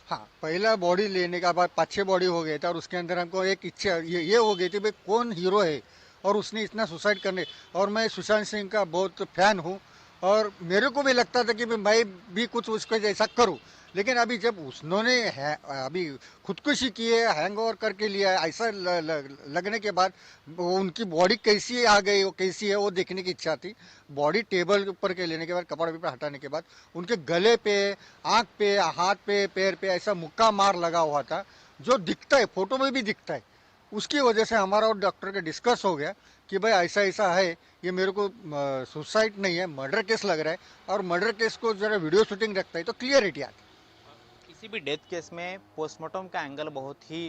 हाँ, पहला बॉडी लेने का बाद 5-6 बॉडी हो गए थे और उसके अंदर हमको एक इच्छा ये हो गई थी भाई कौन हीरो है और उसने इतना सुसाइड करने। और मैं सुशांत सिंह का बहुत फैन हूँ और मेरे को भी लगता था कि भाई मैं भी कुछ उसको जैसा करूँ। लेकिन अभी जब उन्होंने अभी खुदकुशी की है, हैंग ओवर करके लिया है, ऐसा लगने के बाद वो उनकी बॉडी कैसी आ गई, वो कैसी है वो देखने की इच्छा थी। बॉडी टेबल के ऊपर के लेने के बाद, कपड़ा वपड़ा हटाने के बाद उनके गले पे, आंख पे, हाथ पे, पैर पे ऐसा मुक्का मार लगा हुआ था जो दिखता है, फोटो में भी दिखता है। उसकी वजह से हमारा और डॉक्टर का डिस्कस हो गया कि भाई ऐसा ऐसा है, ये मेरे को सुसाइड नहीं है, मर्डर केस लग रहा है। और मर्डर केस को जरा वीडियो शूटिंग रखता है तो क्लियरिटी आती है। किसी भी डेथ केस में पोस्टमार्टम का एंगल बहुत ही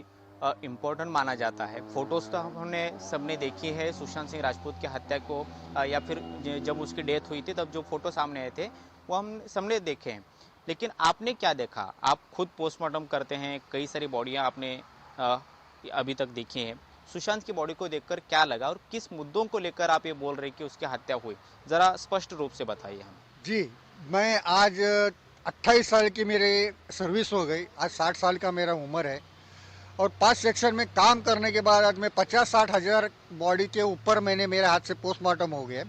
इम्पोर्टेंट माना जाता है। फोटोज तो हमने सबने देखी है सुशांत सिंह राजपूत की हत्या को, या फिर जब उसकी डेथ हुई थी तब जो फोटो सामने आए थे वो हम सबने देखे हैं। लेकिन आपने क्या देखा? आप खुद पोस्टमार्टम करते हैं, कई सारी बॉडियां आपने अ, अभी तक देखी हैं। सुशांत की बॉडी को देखकर क्या लगा और किस मुद्दों को लेकर आप ये बोल रहे हैं कि उसकी हत्या हुई? ज़रा स्पष्ट रूप से बताइए हमें। जी, मैं आज 28 साल की मेरी सर्विस हो गई, आज 60 साल का मेरा उम्र है। और 5 सेक्शन में काम करने के बाद आज मैं 50-60 हज़ार बॉडी के ऊपर मैंने मेरे हाथ से पोस्टमार्टम हो गया।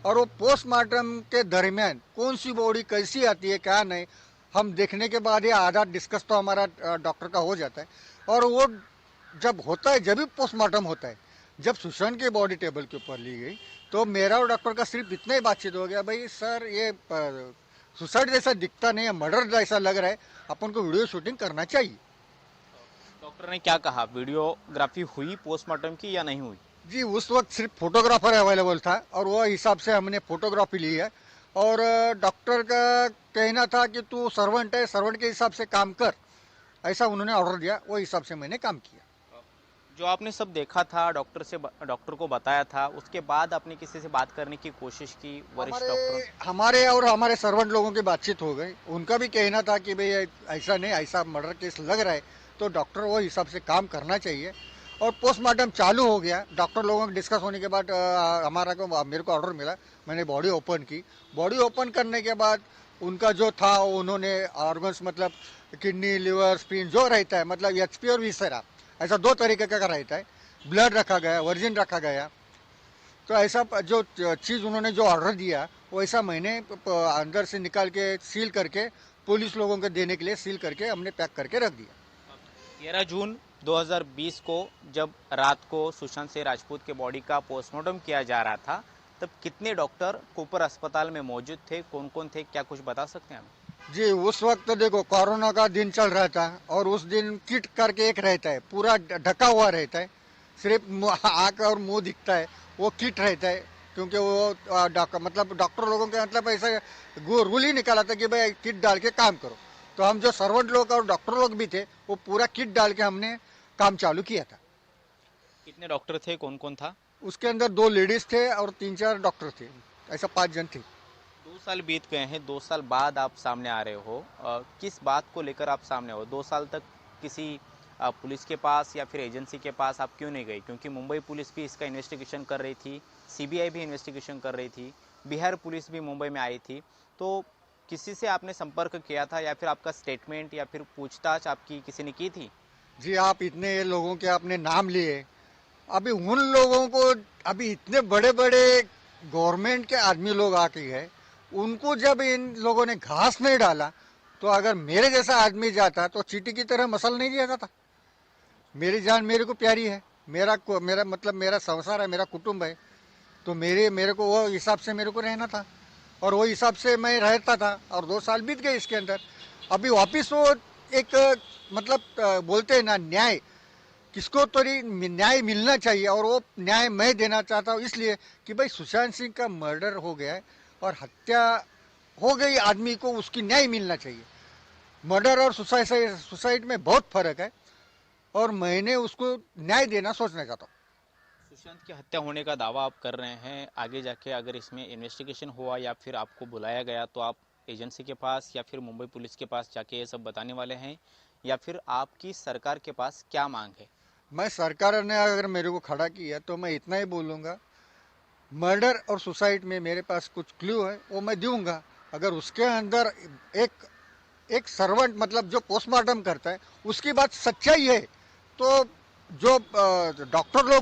और वो पोस्टमार्टम के दरमियान कौन सी बॉडी कैसी आती है क्या नहीं, हम देखने के बाद ये आधा डिस्कस तो हमारा डॉक्टर का हो जाता है। और वो जब होता है, जब भी पोस्टमार्टम होता है, जब सुशांत की बॉडी टेबल के ऊपर ली गई तो मेरा और डॉक्टर का सिर्फ इतना ही बातचीत हो गया, भाई सर ये सुसाइड जैसा दिखता नहीं है, मर्डर जैसा लग रहा है, अपन को वीडियो शूटिंग करना चाहिए। डॉक्टर ने क्या कहा? वीडियोग्राफी हुई पोस्टमार्टम की या नहीं हुई? जी, उस वक्त सिर्फ फोटोग्राफर अवेलेबल था और वो हिसाब से हमने फोटोग्राफी ली है। और डॉक्टर का कहना था कि तू सर्वेंट है, सर्वेंट के हिसाब से काम कर, ऐसा उन्होंने ऑर्डर दिया, वो हिसाब से मैंने काम किया। जो आपने सब देखा था, डॉक्टर को बताया था, उसके बाद आपने किसी से बात करने की कोशिश की वरिष्ठ हमारे डॉक्टरों? हमारे और हमारे सर्वेंट लोगों की बातचीत हो गई, उनका भी कहना था कि भाई ऐसा नहीं, ऐसा मर्डर केस लग रहा है तो डॉक्टर वो हिसाब से काम करना चाहिए। और पोस्टमार्टम चालू हो गया। डॉक्टर लोगों के डिस्कस होने के बाद मेरे को ऑर्डर मिला, मैंने बॉडी ओपन की। बॉडी ओपन करने के बाद उनका जो था उन्होंने ऑर्गन्स मतलब किडनी, लिवर, स्प्लीन जो रहता है, मतलब एचपी और विसेरा, ऐसा दो तरीके का रहता है। ब्लड रखा गया, वर्जिन रखा गया। तो ऐसा जो चीज़ उन्होंने जो ऑर्डर दिया वैसा मैंने अंदर से निकाल के सील करके पुलिस लोगों को देने के लिए सील करके हमने पैक करके रख दिया। 13 जून 2020 को जब रात को सुशांत सिंह राजपूत के बॉडी का पोस्टमार्टम किया जा रहा था, तब कितने डॉक्टर कोपर अस्पताल में मौजूद थे? कौन कौन थे, क्या कुछ बता सकते हैं हमें? जी, उस वक्त तो देखो कोरोना का दिन चल रहा था और उस दिन किट करके एक रहता है, पूरा ढका हुआ रहता है, सिर्फ आँख और मुंह दिखता है, वो किट रहता है। क्योंकि वो मतलब डॉक्टर लोगों के मतलब ऐसा रूल ही निकाला था कि भाई किट डाल के काम करो। तो हम जो सर्वेंट लोग और डॉक्टर लोग भी थे वो पूरा किट डाल के हमने काम चालू किया था। कितने डॉक्टर थे, कौन कौन था? उसके अंदर 2 लेडीज थे और 3-4 डॉक्टर थे, ऐसा 5 जन थे। 2 साल बीत गए हैं, 2 साल बाद आप सामने आ रहे हो। किस बात को लेकर आप सामने हो? 2 साल तक किसी पुलिस के पास या फिर एजेंसी के पास आप क्यों नहीं गए? क्योंकि मुंबई पुलिस भी इसका इन्वेस्टिगेशन कर रही थी, सीबीआई भी इन्वेस्टिगेशन कर रही थी, बिहार पुलिस भी मुंबई में आई थी। तो किसी से आपने संपर्क किया था या फिर आपका स्टेटमेंट या फिर पूछताछ आपकी किसी ने की थी? जी, आप इतने लोगों के आपने नाम लिए, अभी उन लोगों को, अभी इतने बड़े बड़े गवर्नमेंट के आदमी लोग आके गए, उनको जब इन लोगों ने घास नहीं डाला तो अगर मेरे जैसा आदमी जाता तो चींटी की तरह मसल नहीं दिया जाता। मेरी जान मेरे को प्यारी है, मेरा मतलब मेरा संसार है, मेरा कुटुंब है। तो मेरे को वो हिसाब से मेरे को रहना था और वो हिसाब से मैं रहता था और 2 साल बीत गए इसके अंदर। अभी वापिस वो एक मतलब बोलते हैं ना न्याय, किसको तो न्याय मिलना चाहिए और वो न्याय मैं देना चाहता हूँ। इसलिए कि भाई सुशांत सिंह का मर्डर हो गया है और हत्या हो गई, आदमी को उसकी न्याय मिलना चाहिए। मर्डर और सुसाइड में बहुत फर्क है और मैंने उसको न्याय देना सोचना चाहता हूँ। सुशांत की हत्या होने का दावा आप कर रहे हैं, आगे जाके अगर इसमें इन्वेस्टिगेशन हुआ या फिर आपको बुलाया गया तो आप एजेंसी के पास या फिर मुंबई पुलिस के पास जाके ये सब बताने वाले हैं, या फिर आपकी सरकार के पास क्या मांग है? मैं सरकार ने अगर मेरे को खड़ा किया तो मैं इतना ही बोलूँगा, मर्डर और सुसाइड में मेरे पास कुछ क्लू है वो मैं दूंगा। अगर उसके अंदर एक एक सर्वेंट मतलब जो पोस्टमार्टम करता है उसकी बात सच्चाई है तो जो डॉक्टर लोग